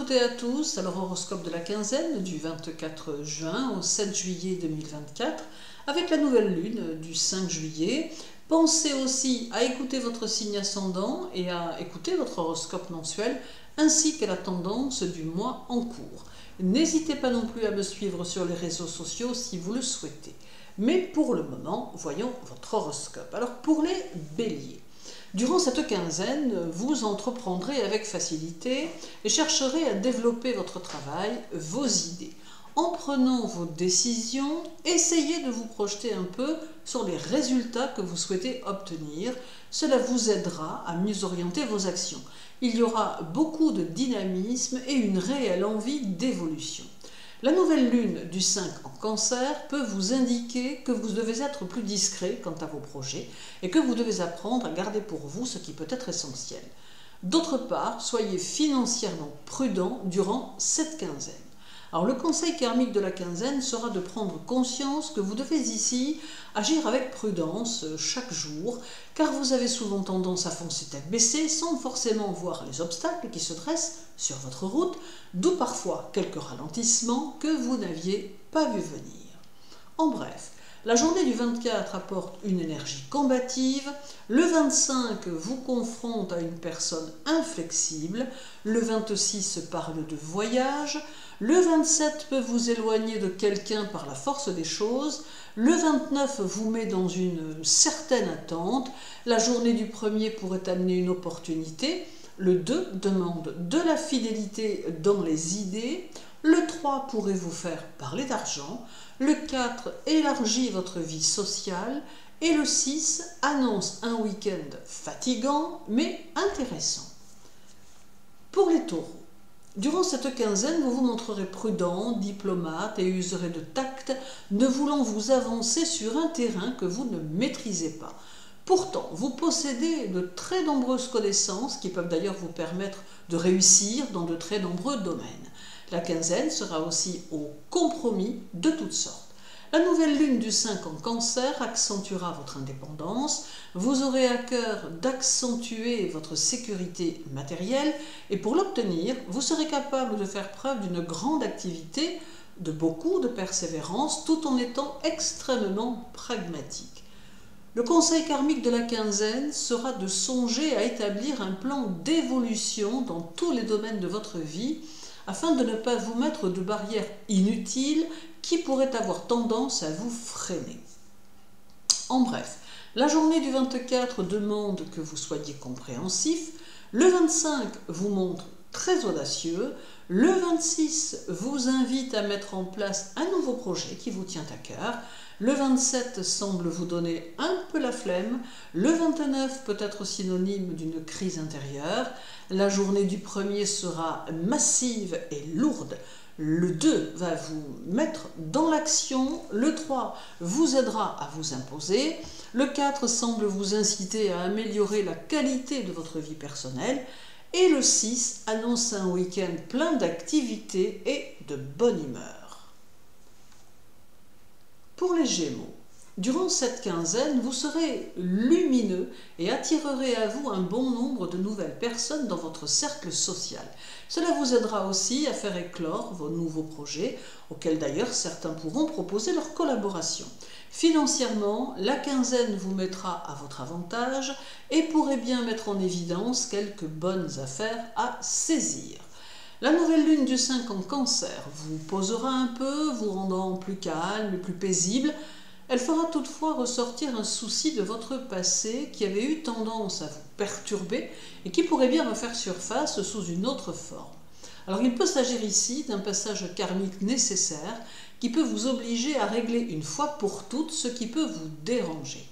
toutes et à tous, alors horoscope de la quinzaine du 24 juin au 7 juillet 2024 avec la nouvelle lune du 5 juillet. Pensez aussi à écouter votre signe ascendant et à écouter votre horoscope mensuel ainsi qu'à la tendance du mois en cours. N'hésitez pas non plus à me suivre sur les réseaux sociaux si vous le souhaitez. Mais pour le moment, voyons votre horoscope. Alors pour les béliers, durant cette quinzaine, vous entreprendrez avec facilité et chercherez à développer votre travail, vos idées. En prenant vos décisions, essayez de vous projeter un peu sur les résultats que vous souhaitez obtenir. Cela vous aidera à mieux orienter vos actions. Il y aura beaucoup de dynamisme et une réelle envie d'évolution. La nouvelle lune du 5 en cancer peut vous indiquer que vous devez être plus discret quant à vos projets et que vous devez apprendre à garder pour vous ce qui peut être essentiel. D'autre part, soyez financièrement prudent durant cette quinzaine. Alors le conseil karmique de la quinzaine sera de prendre conscience que vous devez ici agir avec prudence chaque jour, car vous avez souvent tendance à foncer tête baissée sans forcément voir les obstacles qui se dressent sur votre route, d'où parfois quelques ralentissements que vous n'aviez pas vu venir. En bref, la journée du 24 apporte une énergie combative, le 25 vous confronte à une personne inflexible, le 26 parle de voyage, le 27 peut vous éloigner de quelqu'un par la force des choses, le 29 vous met dans une certaine attente, la journée du 1er pourrait amener une opportunité, le 2 demande de la fidélité dans les idées, le 3 pourrait vous faire parler d'argent, le 4 élargit votre vie sociale et le 6 annonce un week-end fatigant mais intéressant. Pour les taureaux, durant cette quinzaine, vous vous montrerez prudent, diplomate et userez de tact, ne voulant vous avancer sur un terrain que vous ne maîtrisez pas. Pourtant, vous possédez de très nombreuses connaissances qui peuvent d'ailleurs vous permettre de réussir dans de très nombreux domaines. La quinzaine sera aussi au compromis de toutes sortes. La nouvelle lune du 5 en cancer accentuera votre indépendance, vous aurez à cœur d'accentuer votre sécurité matérielle et pour l'obtenir, vous serez capable de faire preuve d'une grande activité, de beaucoup de persévérance tout en étant extrêmement pragmatique. Le conseil karmique de la quinzaine sera de songer à établir un plan d'évolution dans tous les domaines de votre vie afin de ne pas vous mettre de barrières inutiles qui pourraient avoir tendance à vous freiner. En bref, la journée du 24 demande que vous soyez compréhensif, le 25 vous montre très audacieux, le 26 vous invite à mettre en place un nouveau projet qui vous tient à cœur, le 27 semble vous donner un peu la flemme, le 29 peut être synonyme d'une crise intérieure, la journée du 1er sera massive et lourde, le 2 va vous mettre dans l'action, le 3 vous aidera à vous imposer, le 4 semble vous inciter à améliorer la qualité de votre vie personnelle et le 6 annonce un week-end plein d'activités et de bonne humeur. Pour les Gémeaux, durant cette quinzaine, vous serez lumineux et attirerez à vous un bon nombre de nouvelles personnes dans votre cercle social. Cela vous aidera aussi à faire éclore vos nouveaux projets, auxquels d'ailleurs certains pourront proposer leur collaboration. Financièrement, la quinzaine vous mettra à votre avantage et pourrait bien mettre en évidence quelques bonnes affaires à saisir. La nouvelle lune du 5 en cancer vous posera un peu, vous rendant plus calme et plus paisible. Elle fera toutefois ressortir un souci de votre passé qui avait eu tendance à vous perturber et qui pourrait bien refaire surface sous une autre forme. Alors il peut s'agir ici d'un passage karmique nécessaire qui peut vous obliger à régler une fois pour toutes ce qui peut vous déranger.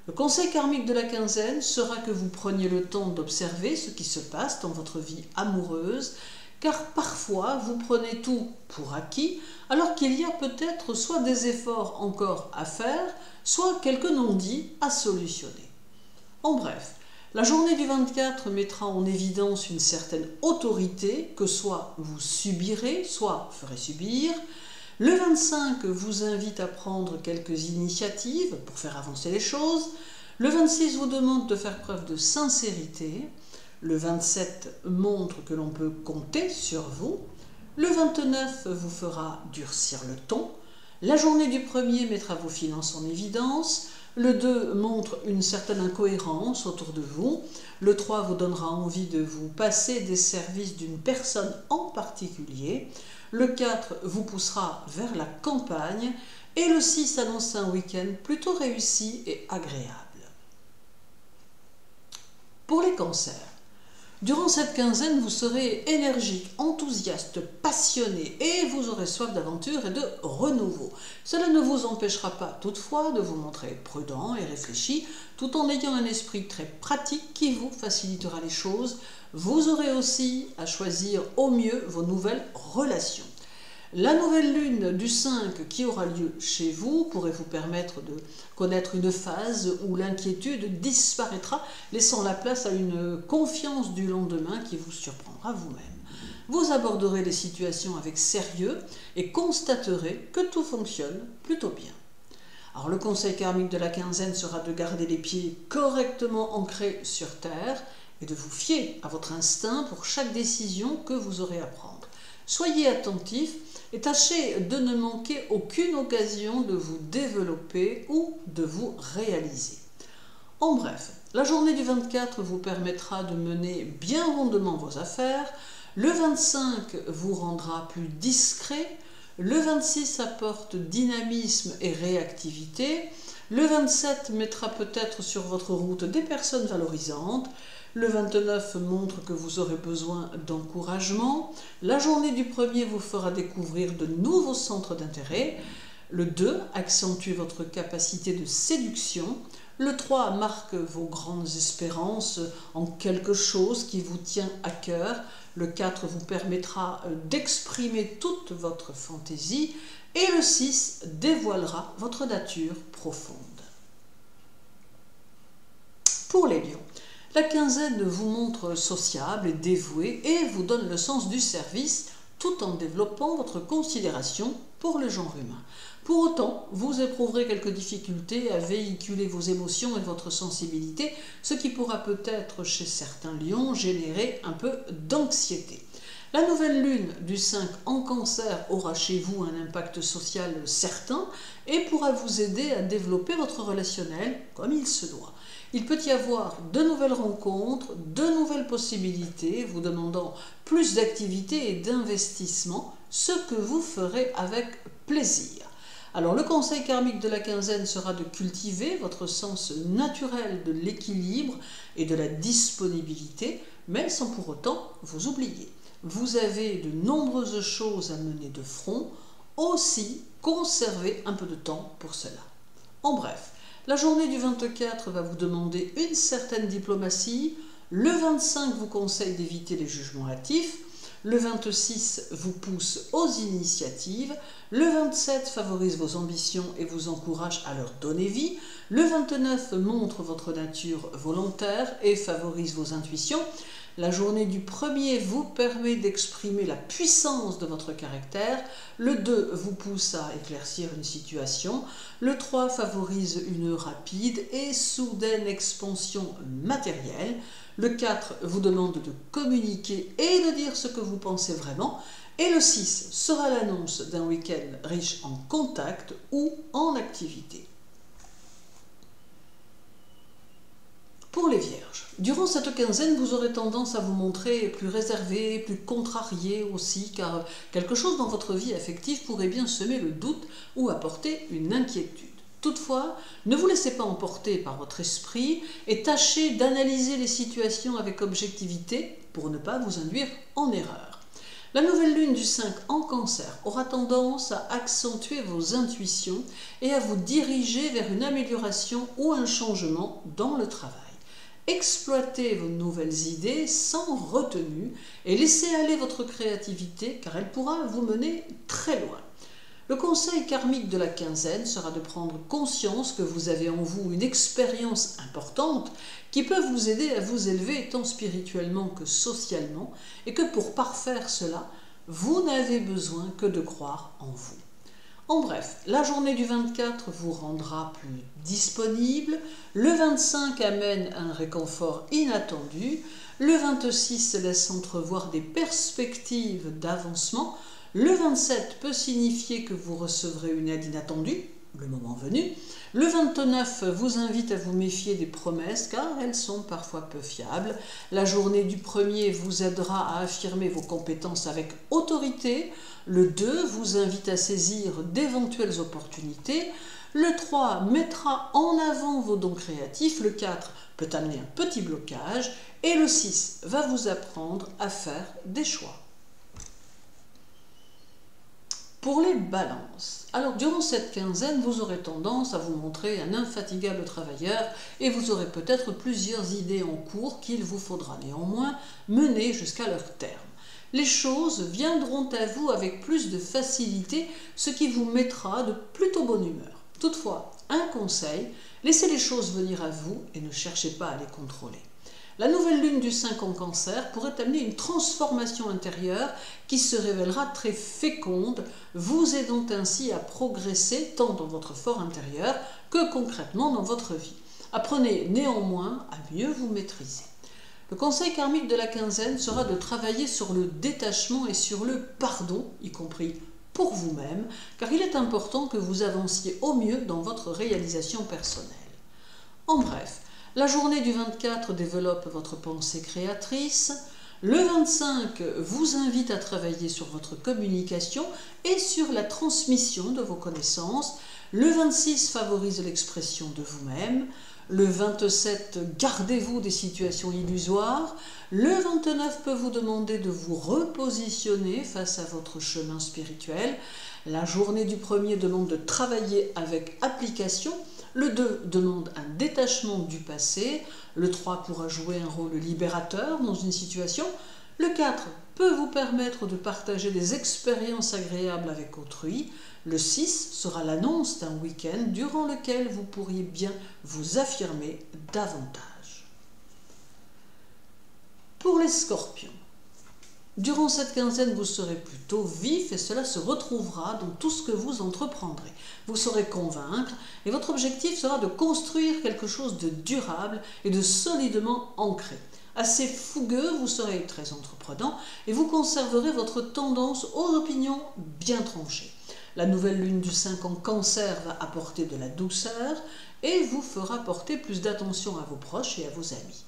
Le conseil karmique de la quinzaine sera que vous preniez le temps d'observer ce qui se passe dans votre vie amoureuse, car parfois vous prenez tout pour acquis, alors qu'il y a peut-être soit des efforts encore à faire, soit quelques non-dits à solutionner. En bref, la journée du 24 mettra en évidence une certaine autorité que soit vous subirez, soit ferez subir. Le 25 vous invite à prendre quelques initiatives pour faire avancer les choses. Le 26 vous demande de faire preuve de sincérité. Le 27 montre que l'on peut compter sur vous. Le 29 vous fera durcir le ton. La journée du 1er mettra vos finances en évidence. Le 2 montre une certaine incohérence autour de vous. Le 3 vous donnera envie de vous passer des services d'une personne en particulier. Le 4 vous poussera vers la campagne. Et le 6 annonce un week-end plutôt réussi et agréable. Pour les cancers, durant cette quinzaine, vous serez énergique, enthousiaste, passionné et vous aurez soif d'aventure et de renouveau. Cela ne vous empêchera pas toutefois de vous montrer prudent et réfléchi, tout en ayant un esprit très pratique qui vous facilitera les choses. Vous aurez aussi à choisir au mieux vos nouvelles relations. La nouvelle lune du 5 qui aura lieu chez vous pourrait vous permettre de connaître une phase où l'inquiétude disparaîtra, laissant la place à une confiance du lendemain qui vous surprendra vous-même. Vous aborderez les situations avec sérieux et constaterez que tout fonctionne plutôt bien. Alors le conseil karmique de la quinzaine sera de garder les pieds correctement ancrés sur terre et de vous fier à votre instinct pour chaque décision que vous aurez à prendre. Soyez attentifs et tâchez de ne manquer aucune occasion de vous développer ou de vous réaliser. En bref, la journée du 24 vous permettra de mener bien rondement vos affaires, le 25 vous rendra plus discret, le 26 apporte dynamisme et réactivité, le 27 mettra peut-être sur votre route des personnes valorisantes, le 29 montre que vous aurez besoin d'encouragement. La journée du 1er vous fera découvrir de nouveaux centres d'intérêt. Le 2 accentue votre capacité de séduction. Le 3 marque vos grandes espérances en quelque chose qui vous tient à cœur. Le 4 vous permettra d'exprimer toute votre fantaisie. Et le 6 dévoilera votre nature profonde. Pour les lions, la quinzaine vous montre sociable et dévoué et vous donne le sens du service tout en développant votre considération pour le genre humain. Pour autant, vous éprouverez quelques difficultés à véhiculer vos émotions et votre sensibilité, ce qui pourra peut-être chez certains lions générer un peu d'anxiété. La nouvelle lune du 5 en cancer aura chez vous un impact social certain et pourra vous aider à développer votre relationnel comme il se doit. Il peut y avoir de nouvelles rencontres, de nouvelles possibilités, vous demandant plus d'activité et d'investissement, ce que vous ferez avec plaisir. Alors le conseil karmique de la quinzaine sera de cultiver votre sens naturel de l'équilibre et de la disponibilité, mais sans pour autant vous oublier. Vous avez de nombreuses choses à mener de front, aussi conservez un peu de temps pour cela. En bref, la journée du 24 va vous demander une certaine diplomatie, le 25 vous conseille d'éviter les jugements hâtifs, le 26 vous pousse aux initiatives, le 27 favorise vos ambitions et vous encourage à leur donner vie, le 29 montre votre nature volontaire et favorise vos intuitions, la journée du 1er vous permet d'exprimer la puissance de votre caractère, le 2 vous pousse à éclaircir une situation, le 3 favorise une rapide et soudaine expansion matérielle, le 4 vous demande de communiquer et de dire ce que vous pensez vraiment, et le 6 sera l'annonce d'un week-end riche en contacts ou en activités. Pour les vierges, durant cette quinzaine, vous aurez tendance à vous montrer plus réservé, plus contrarié aussi, car quelque chose dans votre vie affective pourrait bien semer le doute ou apporter une inquiétude. Toutefois, ne vous laissez pas emporter par votre esprit et tâchez d'analyser les situations avec objectivité pour ne pas vous induire en erreur. La nouvelle lune du 5 en cancer aura tendance à accentuer vos intuitions et à vous diriger vers une amélioration ou un changement dans le travail. Exploitez vos nouvelles idées sans retenue et laissez aller votre créativité car elle pourra vous mener très loin. Le conseil karmique de la quinzaine sera de prendre conscience que vous avez en vous une expérience importante qui peut vous aider à vous élever tant spirituellement que socialement et que pour parfaire cela, vous n'avez besoin que de croire en vous. En bref, la journée du 24 vous rendra plus disponible, le 25 amène un réconfort inattendu, Le 26 laisse entrevoir des perspectives d'avancement. Le 27 peut signifier que vous recevrez une aide inattendue, le moment venu. Le 29 vous invite à vous méfier des promesses car elles sont parfois peu fiables. La journée du 1er vous aidera à affirmer vos compétences avec autorité. Le 2 vous invite à saisir d'éventuelles opportunités. Le 3 mettra en avant vos dons créatifs. Le 4 peut amener un petit blocage. Et le 6 va vous apprendre à faire des choix. Pour les balances, alors durant cette quinzaine, vous aurez tendance à vous montrer un infatigable travailleur et vous aurez peut-être plusieurs idées en cours qu'il vous faudra néanmoins mener jusqu'à leur terme. Les choses viendront à vous avec plus de facilité, ce qui vous mettra de plutôt bonne humeur. Toutefois, un conseil, laissez les choses venir à vous et ne cherchez pas à les contrôler. La nouvelle lune du 5 en Cancer pourrait amener une transformation intérieure qui se révélera très féconde, vous aidant ainsi à progresser tant dans votre fort intérieur que concrètement dans votre vie. Apprenez néanmoins à mieux vous maîtriser. Le conseil karmique de la quinzaine sera de travailler sur le détachement et sur le pardon, y compris pour vous-même, car il est important que vous avanciez au mieux dans votre réalisation personnelle. En bref, la journée du 24 développe votre pensée créatrice. Le 25 vous invite à travailler sur votre communication et sur la transmission de vos connaissances. Le 26 favorise l'expression de vous-même. Le 27, gardez-vous des situations illusoires. Le 29 peut vous demander de vous repositionner face à votre chemin spirituel. La journée du 1er demande de travailler avec application. Le 2 demande un détachement du passé. Le 3 pourra jouer un rôle libérateur dans une situation. Le 4 peut vous permettre de partager des expériences agréables avec autrui. Le 6 sera l'annonce d'un week-end durant lequel vous pourriez bien vous affirmer davantage. Pour les scorpions, durant cette quinzaine, vous serez plutôt vif et cela se retrouvera dans tout ce que vous entreprendrez. Vous saurez convaincre et votre objectif sera de construire quelque chose de durable et de solidement ancré. Assez fougueux, vous serez très entreprenant et vous conserverez votre tendance aux opinions bien tranchées. La nouvelle lune du 5 en Cancer va apporter de la douceur et vous fera porter plus d'attention à vos proches et à vos amis.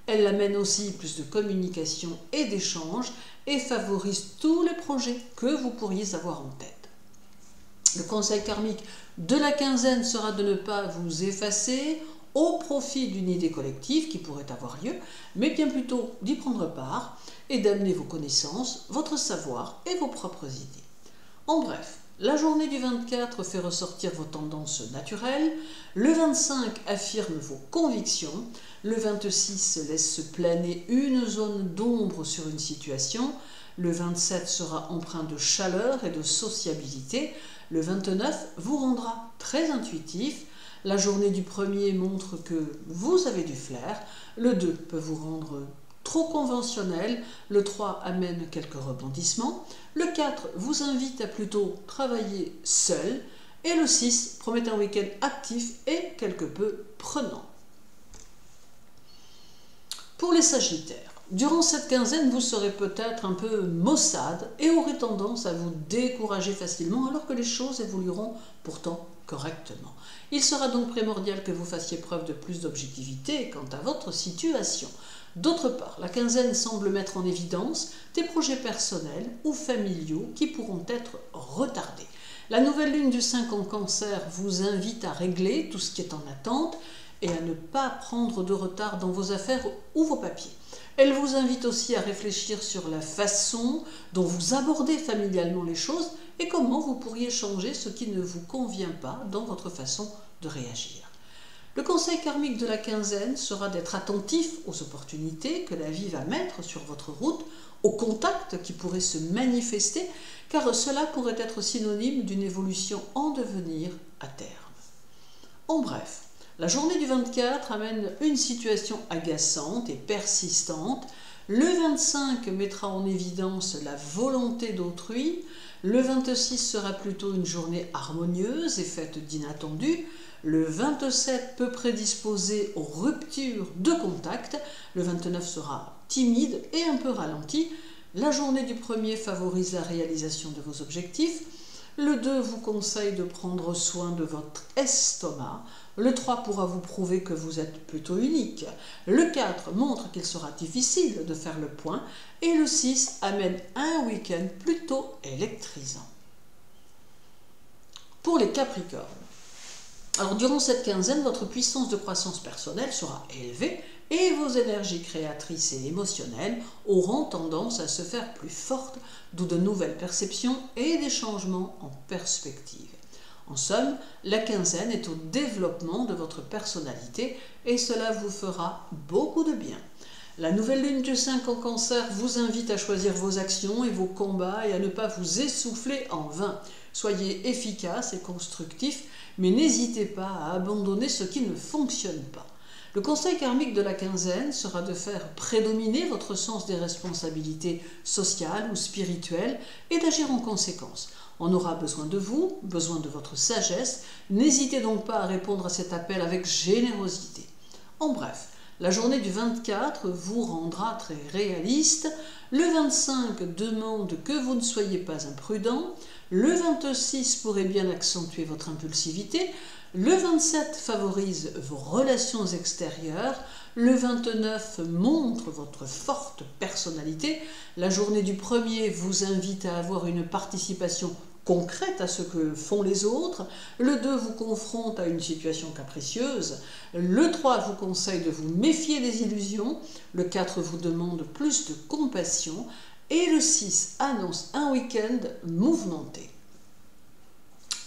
Elle amène aussi plus de communication et d'échange et favorise tous les projets que vous pourriez avoir en tête. Le conseil karmique de la quinzaine sera de ne pas vous effacer au profit d'une idée collective qui pourrait avoir lieu, mais bien plutôt d'y prendre part et d'amener vos connaissances, votre savoir et vos propres idées. En bref, la journée du 24 fait ressortir vos tendances naturelles, le 25 affirme vos convictions, le 26 laisse planer une zone d'ombre sur une situation, le 27 sera empreint de chaleur et de sociabilité, le 29 vous rendra très intuitif, la journée du 1er montre que vous avez du flair, le 2 peut vous rendre trop conventionnel, le 3 amène quelques rebondissements, le 4 vous invite à plutôt travailler seul et le 6 promet un week-end actif et quelque peu prenant. Pour les Sagittaires, durant cette quinzaine, vous serez peut-être un peu maussade et aurez tendance à vous décourager facilement alors que les choses évolueront pourtant correctement. Il sera donc primordial que vous fassiez preuve de plus d'objectivité quant à votre situation. D'autre part, la quinzaine semble mettre en évidence des projets personnels ou familiaux qui pourront être retardés. La nouvelle lune du 5 en Cancer vous invite à régler tout ce qui est en attente et à ne pas prendre de retard dans vos affaires ou vos papiers. Elle vous invite aussi à réfléchir sur la façon dont vous abordez familialement les choses et comment vous pourriez changer ce qui ne vous convient pas dans votre façon de réagir. Le conseil karmique de la quinzaine sera d'être attentif aux opportunités que la vie va mettre sur votre route, aux contacts qui pourraient se manifester, car cela pourrait être synonyme d'une évolution en devenir à terme. En bref, la journée du 24 amène une situation agaçante et persistante. Le 25 mettra en évidence la volonté d'autrui. Le 26 sera plutôt une journée harmonieuse et faite d'inattendus. Le 27 peut prédisposer aux ruptures de contact. Le 29 sera timide et un peu ralenti. La journée du 1er favorise la réalisation de vos objectifs. Le 2 vous conseille de prendre soin de votre estomac. Le 3 pourra vous prouver que vous êtes plutôt unique. Le 4 montre qu'il sera difficile de faire le point. Et le 6 amène un week-end plutôt électrisant. Pour les Capricornes, alors durant cette quinzaine, votre puissance de croissance personnelle sera élevée et vos énergies créatrices et émotionnelles auront tendance à se faire plus fortes, d'où de nouvelles perceptions et des changements en perspective. En somme, la quinzaine est au développement de votre personnalité et cela vous fera beaucoup de bien. La nouvelle lune du 5 en Cancer vous invite à choisir vos actions et vos combats et à ne pas vous essouffler en vain. Soyez efficace et constructif, mais n'hésitez pas à abandonner ce qui ne fonctionne pas. Le conseil karmique de la quinzaine sera de faire prédominer votre sens des responsabilités sociales ou spirituelles et d'agir en conséquence. On aura besoin de vous, besoin de votre sagesse. N'hésitez donc pas à répondre à cet appel avec générosité. En bref, la journée du 24 vous rendra très réaliste. Le 25 demande que vous ne soyez pas imprudent. Le 26 pourrait bien accentuer votre impulsivité. Le 27 favorise vos relations extérieures. Le 29 montre votre forte personnalité. La journée du 1er vous invite à avoir une participation concrète à ce que font les autres. Le 2 vous confronte à une situation capricieuse. Le 3 vous conseille de vous méfier des illusions. Le 4 vous demande plus de compassion. Et le 6 annonce un week-end mouvementé.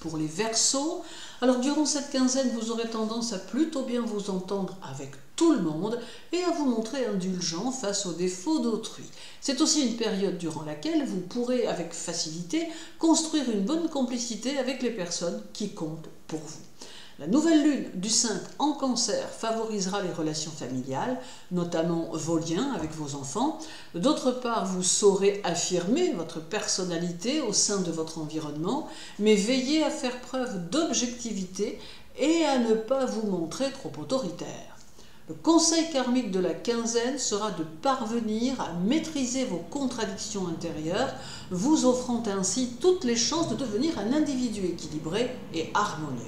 Pour les Verseaux, alors durant cette quinzaine, vous aurez tendance à plutôt bien vous entendre avec tout le monde et à vous montrer indulgent face aux défauts d'autrui. C'est aussi une période durant laquelle vous pourrez avec facilité construire une bonne complicité avec les personnes qui comptent pour vous. La nouvelle lune du 5 en Cancer favorisera les relations familiales, notamment vos liens avec vos enfants. D'autre part, vous saurez affirmer votre personnalité au sein de votre environnement, mais veillez à faire preuve d'objectivité et à ne pas vous montrer trop autoritaire. Le conseil karmique de la quinzaine sera de parvenir à maîtriser vos contradictions intérieures, vous offrant ainsi toutes les chances de devenir un individu équilibré et harmonieux.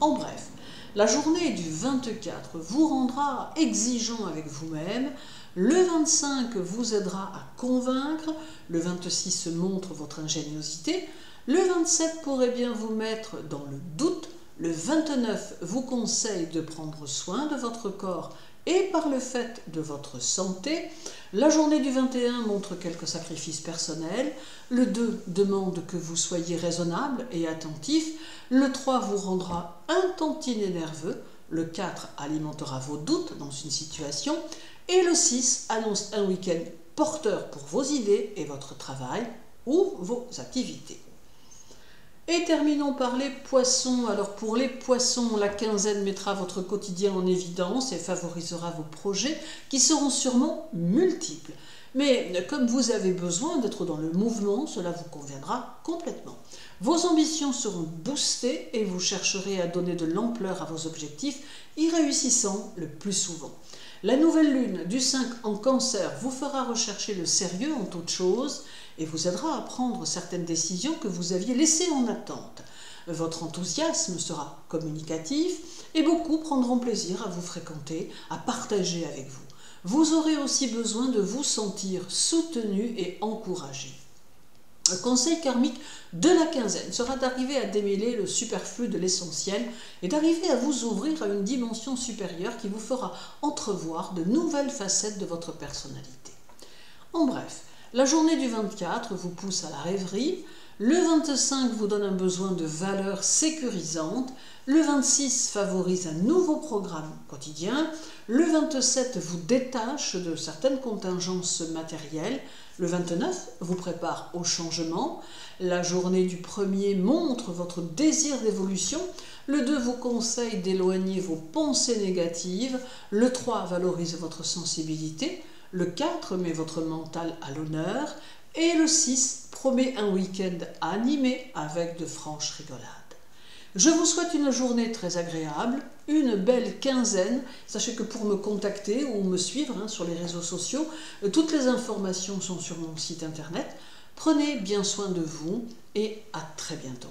En bref, la journée du 24 vous rendra exigeant avec vous-même, le 25 vous aidera à convaincre, le 26 montre votre ingéniosité, le 27 pourrait bien vous mettre dans le doute, le 29 vous conseille de prendre soin de votre corps et par le fait de votre santé. La journée du 21 montre quelques sacrifices personnels. Le 2 demande que vous soyez raisonnable et attentif. Le 3 vous rendra un tantinet nerveux. Le 4 alimentera vos doutes dans une situation. Et le 6 annonce un week-end porteur pour vos idées et votre travail ou vos activités. Et terminons par les poissons. Alors pour les poissons, la quinzaine mettra votre quotidien en évidence et favorisera vos projets qui seront sûrement multiples. Mais comme vous avez besoin d'être dans le mouvement, cela vous conviendra complètement. Vos ambitions seront boostées et vous chercherez à donner de l'ampleur à vos objectifs, y réussissant le plus souvent. La nouvelle lune du 5 en Cancer vous fera rechercher le sérieux en toute chose et vous aidera à prendre certaines décisions que vous aviez laissées en attente. Votre enthousiasme sera communicatif et beaucoup prendront plaisir à vous fréquenter, à partager avec vous. Vous aurez aussi besoin de vous sentir soutenu et encouragé. Le conseil karmique de la quinzaine sera d'arriver à démêler le superflu de l'essentiel et d'arriver à vous ouvrir à une dimension supérieure qui vous fera entrevoir de nouvelles facettes de votre personnalité. En bref, la journée du 24 vous pousse à la rêverie, le 25 vous donne un besoin de valeurs sécurisantes, le 26 favorise un nouveau programme quotidien, le 27 vous détache de certaines contingences matérielles, le 29 vous prépare au changement, la journée du 1er montre votre désir d'évolution, le 2 vous conseille d'éloigner vos pensées négatives, le 3 valorise votre sensibilité, le 4 met votre mental à l'honneur et le 6 promet un week-end animé avec de franches rigolades. Je vous souhaite une journée très agréable, une belle quinzaine. Sachez que pour me contacter ou me suivre sur les réseaux sociaux, toutes les informations sont sur mon site internet. Prenez bien soin de vous et à très bientôt.